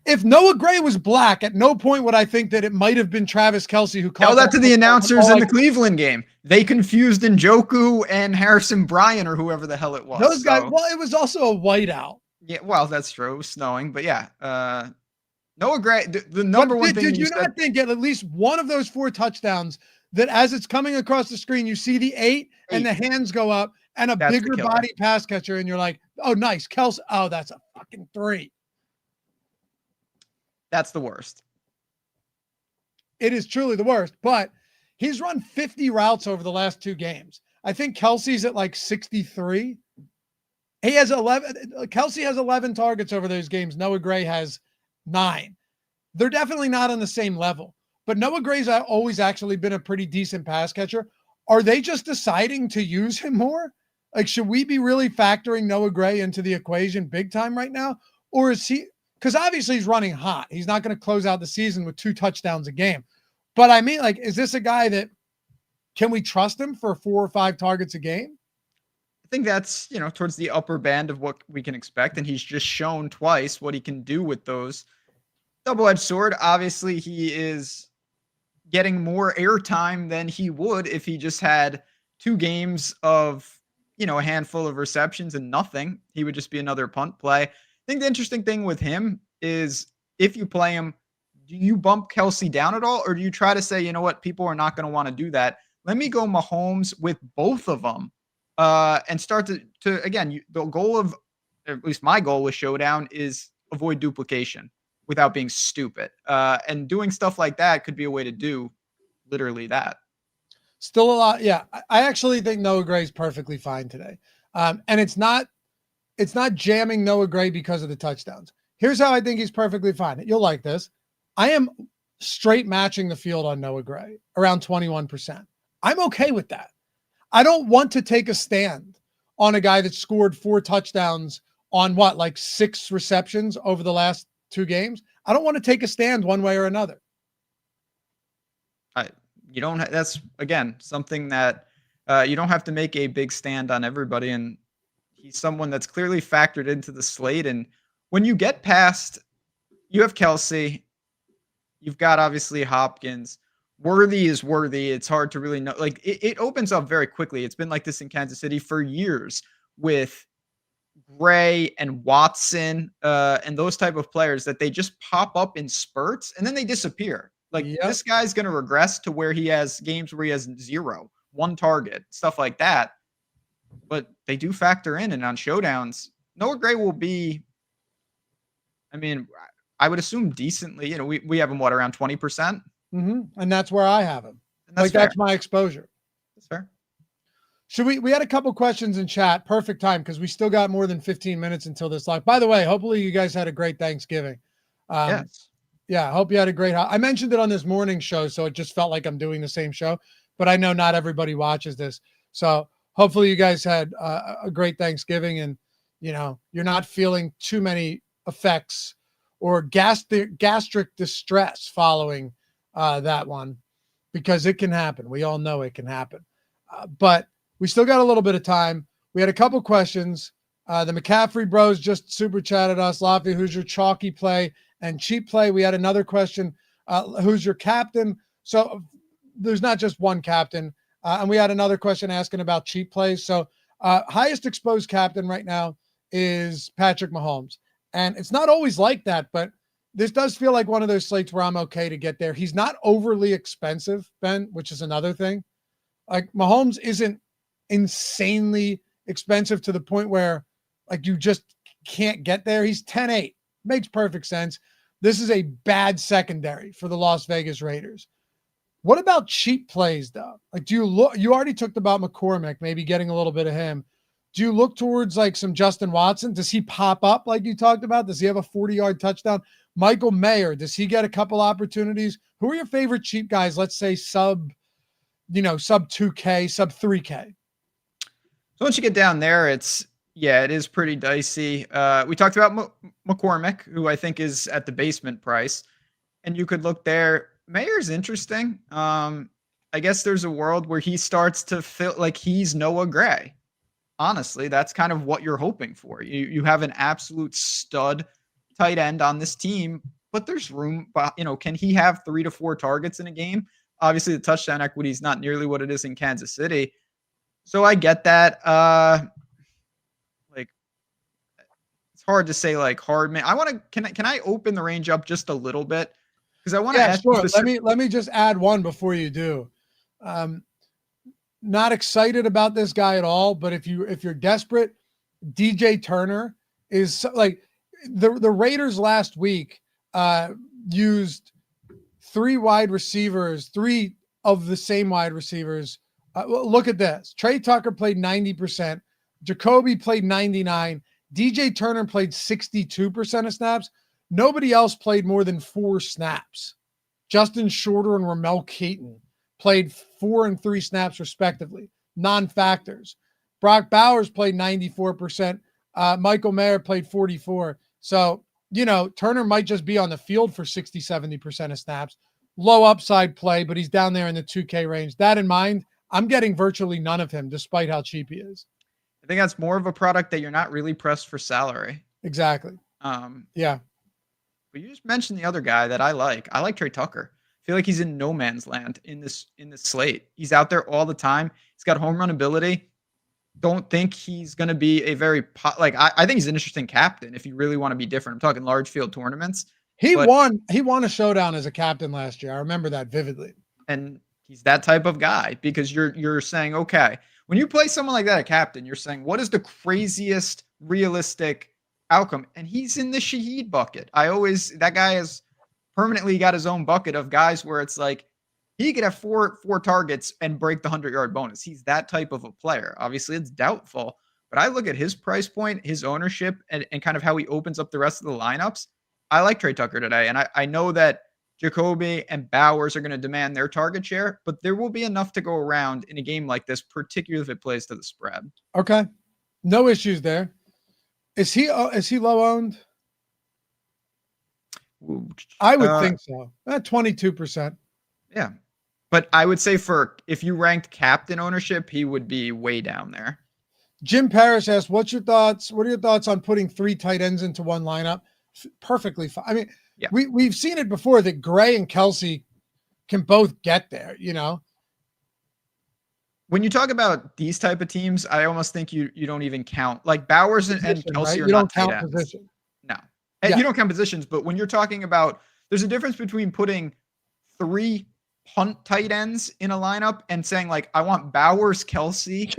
If Noah Gray was black, at no point would I think that it might have been Travis Kelsey who called. Tell that to the announcers in the Cleveland game. They confused Njoku and Harrison Bryant or whoever the hell it was. Those guys. Well, it was also a whiteout. Yeah, well, that's true. It was snowing, but yeah. Noah Gray, the number one thing. Did you not think at least one of those 4 touchdowns that as it's coming across the screen, you see the 8 and the hands go up and a bigger body pass catcher, and you're like, oh, nice, Kelsey. Oh, that's a fucking 3. That's the worst. It is truly the worst, but he's run 50 routes over the last 2 games. I think Kelsey's at like 63. He has 11. Kelsey has 11 targets over those games. Noah Gray has 9. They're definitely not on the same level, but Noah Gray's always actually been a pretty decent pass catcher. Are they just deciding to use him more? Like, should we be really factoring Noah Gray into the equation big time right now? Or is he, because obviously he's running hot. He's not going to close out the season with 2 touchdowns a game. But I mean, like, is this a guy that, can we trust him for 4 or 5 targets a game? I think that's, towards the upper band of what we can expect. And he's just shown twice what he can do with those. Double-edged sword. Obviously, he is getting more airtime than he would if he just had 2 games of, a handful of receptions and nothing. He would just be another punt play. I think the interesting thing with him is if you play him, do you bump Kelsey down at all? Or do you try to say, you know what, people are not going to want to do that. Let me go Mahomes with both of them and start to again, the goal of, at least my goal with Showdown is avoid duplication. without being stupid. And doing stuff like that could be a way to do literally that. Still a lot. Yeah. I actually think Noah Gray's perfectly fine today. And it's not jamming Noah Gray because of the touchdowns. Here's how I think he's perfectly fine. You'll like this. I am straight matching the field on Noah Gray around 21%. I'm okay with that. I don't want to take a stand on a guy that scored 4 touchdowns on like 6 receptions over the last 2 games. I don't want to take a stand one way or another. You don't. That's again something that you don't have to make a big stand on everybody, and he's someone that's clearly factored into the slate. And when you get past, you have Kelsey, you've got obviously Hopkins. Worthy is worthy. It's hard to really know. Like it opens up very quickly. It's been like this in Kansas City for years with Gray and Watson and those type of players that they just pop up in spurts and then they disappear. Like this guy's going to regress to where he has games where he has 0, 1 target, stuff like that. But they do factor in, and on showdowns, Noah Gray will be, I mean, I would assume decently, we have him around 20%. Mm-hmm. And that's where I have him. That's my exposure. That's fair. Should we had a couple questions in chat. Perfect time because we still got more than 15 minutes until this live. By the way, hopefully you guys had a great Thanksgiving. Yes. Yeah, I hope you had a great. I mentioned it on this morning show, so it just felt like I'm doing the same show. But I know not everybody watches this, so hopefully you guys had a great Thanksgiving, and you're not feeling too many effects or gastric distress following that one, because it can happen. We all know it can happen, but we still got a little bit of time. We had a couple questions. The McCaffrey bros just super chatted us. Laffy, who's your chalky play and cheap play? We had another question. Who's your captain? So there's not just one captain. And we had another question asking about cheap plays. So highest exposed captain right now is Patrick Mahomes. And it's not always like that, but this does feel like one of those slates where I'm okay to get there. He's not overly expensive, Ben, which is another thing. Like Mahomes isn't insanely expensive to the point where like you just can't get there. He's 10-8. Makes perfect sense. This is a bad secondary for the Las Vegas Raiders. What about cheap plays though? Like, do you look, you already talked about McCormick, maybe getting a little bit of him. Do you look towards like some Justin Watson? Does he pop up like you talked about? Does he have a 40-yard touchdown? Michael Mayer, does he get a couple opportunities? Who are your favorite cheap guys? Let's say sub 2K, sub 3K. So once you get down there, it is pretty dicey. We talked about McCormick, who I think is at the basement price, and you could look there. Mayer's interesting. I guess there's a world where he starts to feel like he's Noah Gray. Honestly, that's kind of what you're hoping for. You have an absolute stud tight end on this team, but there's room. Can he have 3 to 4 targets in a game? Obviously, the touchdown equity is not nearly what it is in Kansas City. So I get that. It's hard to say like Hardman. Can I open the range up just a little bit? Because I want to ask. Sure. Let me just add one before you do. Not excited about this guy at all, but if you're desperate, DJ Turner is like the Raiders last week used 3 wide receivers, 3 of the same wide receivers. Look at this. Trey Tucker played 90%. Jacoby played 99%. DJ Turner played 62% of snaps. Nobody else played more than 4 snaps. Justin Shorter and Ramel Keaton played 4 and 3 snaps respectively. Non-factors. Brock Bowers played 94%. Michael Mayer played 44%. So, Turner might just be on the field for 60, 70% of snaps. Low upside play, but he's down there in the 2K range. That in mind, I'm getting virtually none of him despite how cheap he is. I think that's more of a product that you're not really pressed for salary. Exactly. Yeah. But you just mentioned the other guy that I like. I like Trey Tucker. I feel like he's in no man's land in this slate. He's out there all the time. He's got home run ability. Don't think he's going to be a very I think he's an interesting captain if you really want to be different. I'm talking large field tournaments. He won a showdown as a captain last year. I remember that vividly. And he's that type of guy because you're saying, okay, when you play someone like that, a captain, you're saying, what is the craziest realistic outcome. And he's in the Shaheed bucket. That guy has permanently got his own bucket of guys where it's like he could have four targets and break the 100-yard bonus. He's that type of a player. Obviously, it's doubtful, but I look at his price point, his ownership, and kind of how he opens up the rest of the lineups. I like Trey Tucker today, and I know that Jacoby and Bowers are going to demand their target share, but there will be enough to go around in a game like this, particularly if it plays to the spread. Okay. No issues there. Is he low owned? I would think so. 22%. Yeah. But I would say if you ranked captain ownership, he would be way down there. Jim Parrish asks, what are your thoughts on putting 3 tight ends into one lineup? Perfectly fine. I mean, yeah. We've seen it before that Gray and Kelsey can both get there, you know? When you talk about these type of teams, I almost think you don't even count. Like Bowers and Kelsey right? are not tight ends. You don't count position. No. And you don't count positions, but when you're talking about, there's a difference between putting 3 punt tight ends in a lineup and saying like, I want Bowers, Kelsey,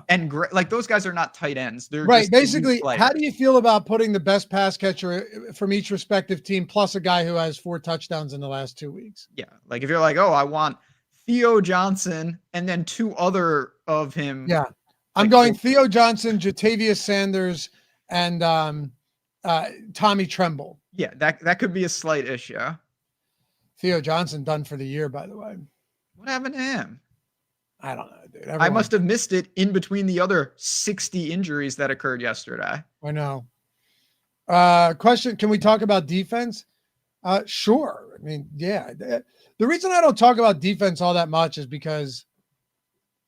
and like those guys are not tight ends. They're right. Basically, how do you feel about putting the best pass catcher from each respective team plus a guy who has 4 touchdowns in the last 2 weeks? Yeah. Like if you're like, oh, I want Theo Johnson and then 2 other of him. Yeah. I'm going Theo Johnson, Jatavius Sanders, and Tommy Tremble. Yeah, that could be a slight issue. Theo Johnson done for the year, by the way. What happened to him? I don't know, dude. I must have missed it in between the other 60 injuries that occurred yesterday. I know. Question, can we talk about defense? Sure. I mean, yeah. The reason I don't talk about defense all that much is because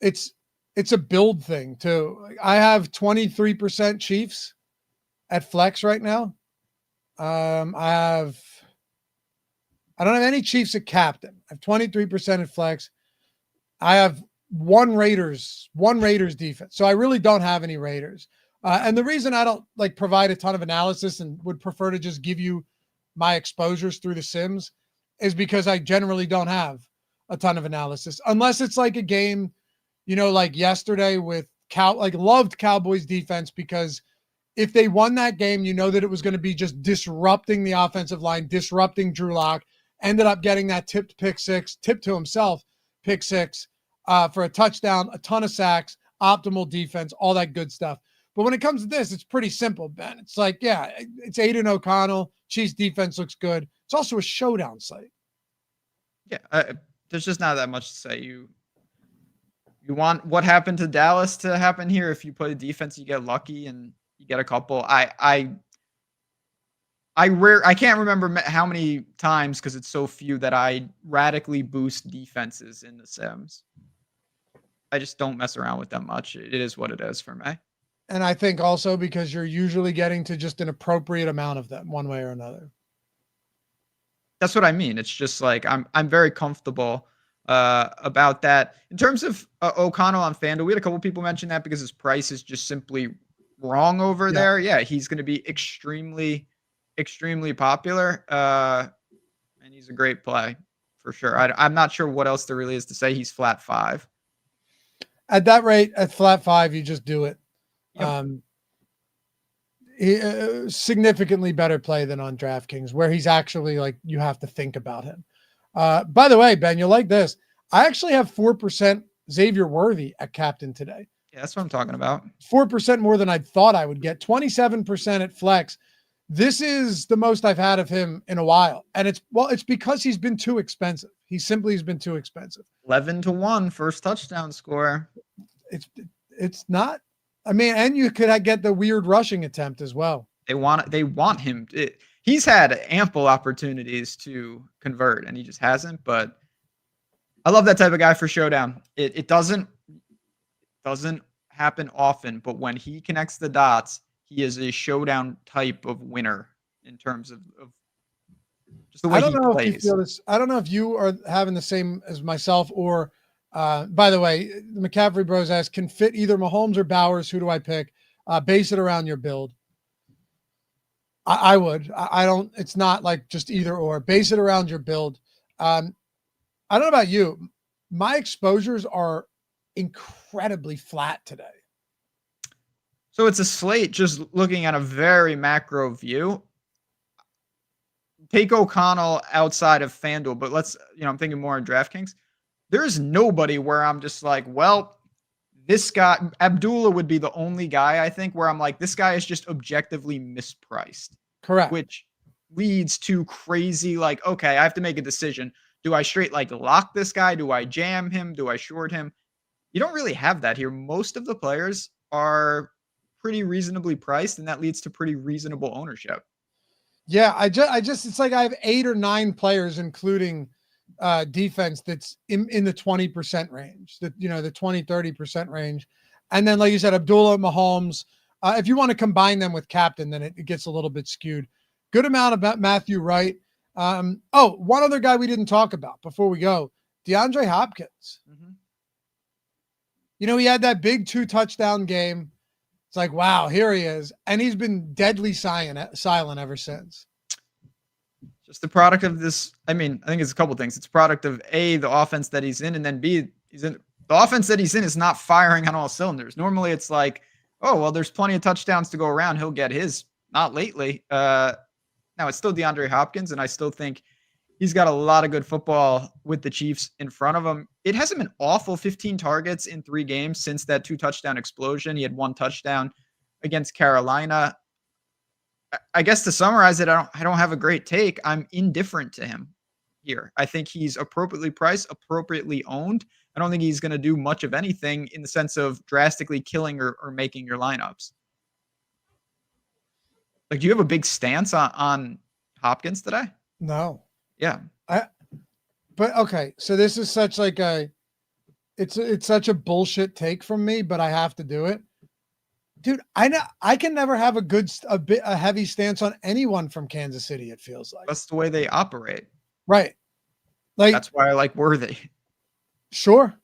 it's a build thing too. I have 23% Chiefs at flex right now. I don't have any Chiefs at captain. I have 23% at flex. I have one Raiders defense. So I really don't have any Raiders. And the reason I don't like provide a ton of analysis and would prefer to just give you my exposures through the Sims is because I generally don't have a ton of analysis unless it's like a game, you know, like yesterday with loved Cowboys defense, because if they won that game, you know that it was going to be just disrupting the offensive line, disrupting Drew Lock. Ended up getting that tipped to himself, pick six for a touchdown, a ton of sacks, optimal defense, all that good stuff. But when it comes to this, it's pretty simple, Ben. It's like, yeah, it's Aiden O'Connell. Chiefs defense looks good. It's also a showdown site. Yeah, there's just not that much to say. You want what happened to Dallas to happen here. If you play defense, you get lucky and you get a couple. I can't remember how many times, because it's so few, that I radically boost defenses in the Sims. I just don't mess around with them much. It is what it is for me. And I think also because you're usually getting to just an appropriate amount of them one way or another. That's what I mean. It's just like I'm very comfortable about that. In terms of O'Connell on FanDuel, we had a couple people mention that because his price is just simply wrong over there. Yeah, he's going to be extremely popular, and he's a great play for sure. I'm not sure what else there really is to say. He's flat 5. At that rate, at flat 5, you just do it. Yep. Significantly better play than on DraftKings, where he's actually like, you have to think about him. By the way, Ben, you'll like this. I actually have 4% Xavier Worthy at captain today. Yeah, that's what I'm talking about. 4% more than I thought I would get. 27% at flex. This is the most I've had of him in a while. And it's because he's been too expensive. He simply has been too expensive. 11-1 first touchdown score. It's not, I mean, and you could get the weird rushing attempt as well. They want him. He's had ample opportunities to convert and he just hasn't, but I love that type of guy for showdown. It doesn't happen often, but when he connects the dots, he is a showdown type of winner in terms of just the way he plays. If you feel this. I don't know if you are having the same as myself, or by the way, the McCaffrey Bros ask, can fit either Mahomes or Bowers. Who do I pick? Base it around your build. I would. I don't. It's not like just either or. Base it around your build. I don't know about you. My exposures are incredibly flat today. So it's a slate just looking at a very macro view. Take O'Connell outside of FanDuel, but I'm thinking more on DraftKings. There's nobody where I'm just like, well, this guy, Abdullah would be the only guy I think where I'm like, this guy is just objectively mispriced. Correct. Which leads to crazy, like, okay, I have to make a decision. Do I straight like lock this guy? Do I jam him? Do I short him? You don't really have that here. Most of the players are pretty reasonably priced, and that leads to pretty reasonable ownership. Yeah, I just it's like I have 8 or 9 players, including defense, that's in the 20% range, the 20-30% range. And then, like you said, Abdullah, Mahomes, if you want to combine them with captain, then it gets a little bit skewed. Good amount about Matthew Wright. One other guy we didn't talk about before we go, DeAndre Hopkins. Mm-hmm. He had that big 2-touchdown game. It's like, wow, here he is. And he's been deadly silent ever since. Just the product of this. I think it's a couple things. It's a product of A, the offense that he's in, and then B, the offense that he's in is not firing on all cylinders. Normally it's like, oh, well, there's plenty of touchdowns to go around. He'll get his. Not lately. Now it's still DeAndre Hopkins, and I still think he's got a lot of good football with the Chiefs in front of him. It hasn't been awful. 15 targets in 3 games since that 2-touchdown explosion. He had 1 touchdown against Carolina. I guess to summarize it, I don't have a great take. I'm indifferent to him here. I think he's appropriately priced, appropriately owned. I don't think he's going to do much of anything in the sense of drastically killing or making your lineups. Like, do you have a big stance on Hopkins today? No. Yeah. But okay, so this is such like it's such a bullshit take from me, but I have to do it. Dude, I know I can never have a heavy stance on anyone from Kansas City, it feels like. That's the way they operate. Right. Like, that's why I like Worthy. Sure.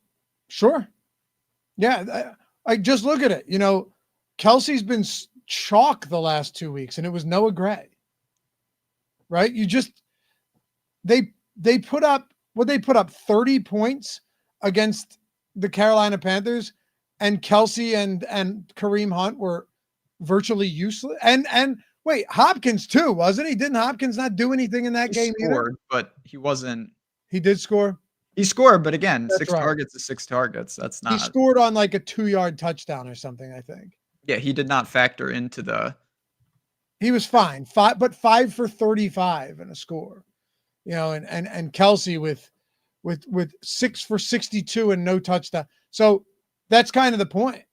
Yeah, I just look at it. Kelsey's been chalk the last 2 weeks, and it was Noah Gray. Right? They put up 30 points against the Carolina Panthers, and Kelsey and Kareem Hunt were virtually useless. And wait, Hopkins too, wasn't he? Didn't Hopkins not do anything in that game scored, either? But he wasn't. He did score. He scored, but again, That's 6 right. targets is 6 targets. That's not. He scored on like a 2-yard touchdown or something, I think. Yeah, he did not factor into the. He was fine, 5 for 35 and a score. And Kelsey with 6 for 62 and no touchdown. So that's kind of the point.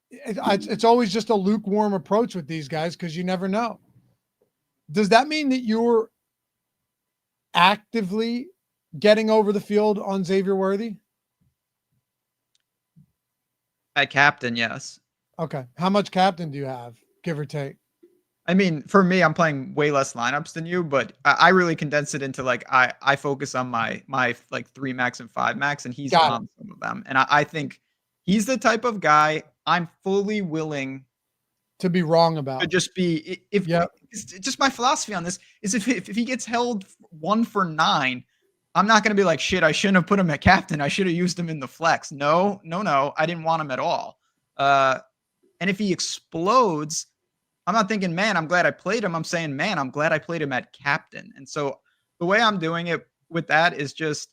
It's always just a lukewarm approach with these guys because you never know. Does that mean that you're actively getting over the field on Xavier Worthy? At captain, yes. Okay. How much captain do you have, give or take? For me, I'm playing way less lineups than you, but I really condense it into like I focus on my like 3 max and 5 max, and he's on some of them. And I think he's the type of guy I'm fully willing to be wrong about. To just be it's just my philosophy on this is if he gets held 1 for 9, I'm not going to be like, shit, I shouldn't have put him at captain. I should have used him in the flex. No. I didn't want him at all. And if he explodes, I'm not thinking, man, I'm glad I played him. I'm saying, man, I'm glad I played him at captain. And so the way I'm doing it with that is just,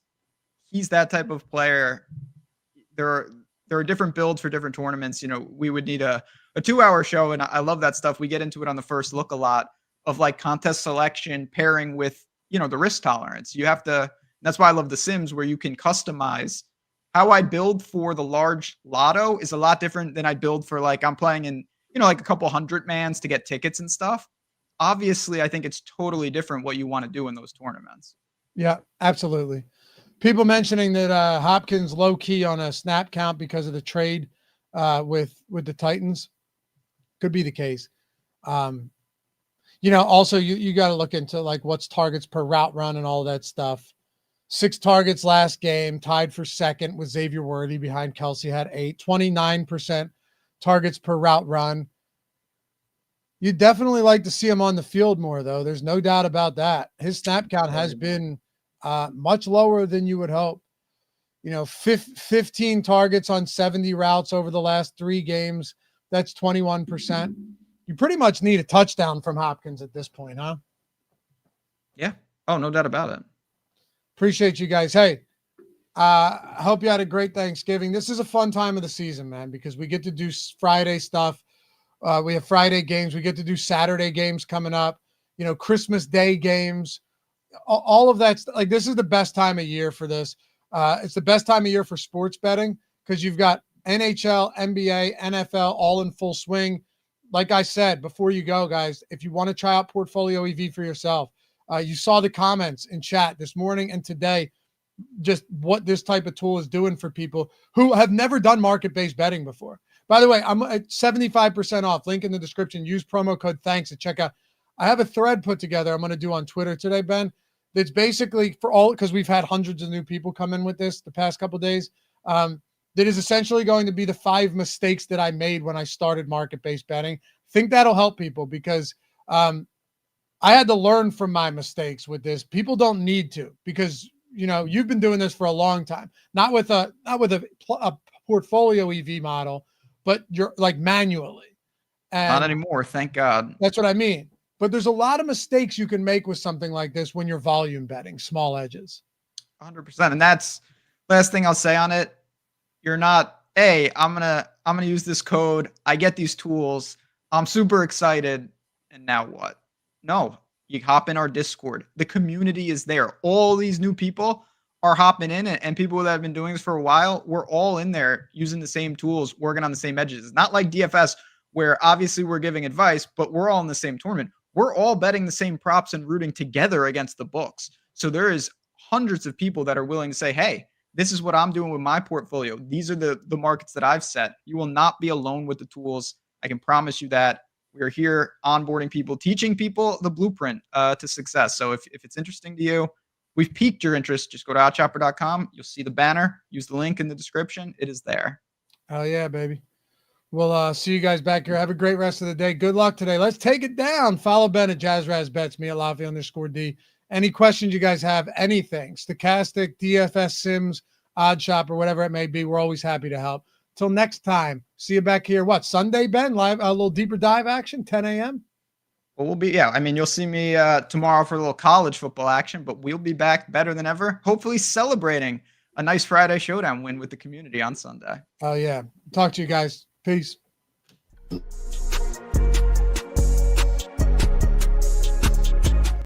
he's that type of player. There are different builds for different tournaments. We would need a 2-hour show, and I love that stuff. We get into it on the first look a lot of like contest selection pairing with, the risk tolerance. You have to, that's why I love the Sims, where you can customize. How I build for the large lotto is a lot different than I build for like, I'm playing in, like a couple 100-mans to get tickets and stuff. Obviously, I think it's totally different what you want to do in those tournaments. Yeah, absolutely. People mentioning that Hopkins low key on a snap count because of the trade with the Titans. Could be the case. Also you got to look into like what's targets per route run and all that stuff. 6 targets last game, tied for second with Xavier Worthy behind Kelsey had 8, 29% targets per route run. You definitely like to see him on the field more, though. There's no doubt about that. His snap count has been much lower than you would hope. 15 targets on 70 routes over the last 3 games. That's 21%. You pretty much need a touchdown from Hopkins at this point, huh? Yeah. Oh, no doubt about it. Appreciate you guys. Hey, I hope you had a great Thanksgiving. This is a fun time of the season, man, because we get to do Friday stuff. We have Friday games. We get to do Saturday games coming up, Christmas Day games, all of that. Like, this is the best time of year for this. It's the best time of year for sports betting because you've got NHL, NBA, NFL all in full swing. Like I said, before you go, guys, if you want to try out Portfolio EV for yourself, you saw the comments in chat this morning and today, just what this type of tool is doing for people who have never done market-based betting before. By the way, I'm at 75% off. Link in the description. Use promo code THANKS at checkout. I have a thread put together I'm going to do on Twitter today, Ben. That's basically for all, because we've had hundreds of new people come in with this the past couple of days. That is essentially going to be the 5 mistakes that I made when I started market-based betting. I think that'll help people because I had to learn from my mistakes with this. People don't need to because you've been doing this for a long time, not with a portfolio EV model, but you're like manually. And not anymore. Thank God. That's what I mean. But there's a lot of mistakes you can make with something like this when you're volume betting, small edges. 100%. And that's last thing I'll say on it. You're not, hey, I'm going to use this code. I get these tools. I'm super excited. And now what? No. You hop in our Discord. The community is there. All these new people are hopping in, and people that have been doing this for a while, we're all in there using the same tools, working on the same edges. It's not like DFS where obviously we're giving advice, but we're all in the same tournament. We're all betting the same props and rooting together against the books. So there is hundreds of people that are willing to say, hey, this is what I'm doing with my portfolio. These are the markets that I've set. You will not be alone with the tools. I can promise you that. We are here onboarding people, teaching people the blueprint to success. So if it's interesting to you, we've piqued your interest, just go to oddchopper.com. You'll see the banner. Use the link in the description. It is there. Oh, yeah, baby. We'll see you guys back here. Have a great rest of the day. Good luck today. Let's take it down. Follow Ben at JazzRazBets, me at Laffy_D. Any questions you guys have, anything, Stokastic, DFS, Sims, Odd Shopper, whatever it may be, we're always happy to help. Till next time, see you back here. What, Sunday, Ben? Live, a little deeper dive action, 10 a.m.? Well, we'll be, you'll see me tomorrow for a little college football action, but we'll be back better than ever, hopefully celebrating a nice Friday showdown win with the community on Sunday. Oh, yeah. Talk to you guys. Peace.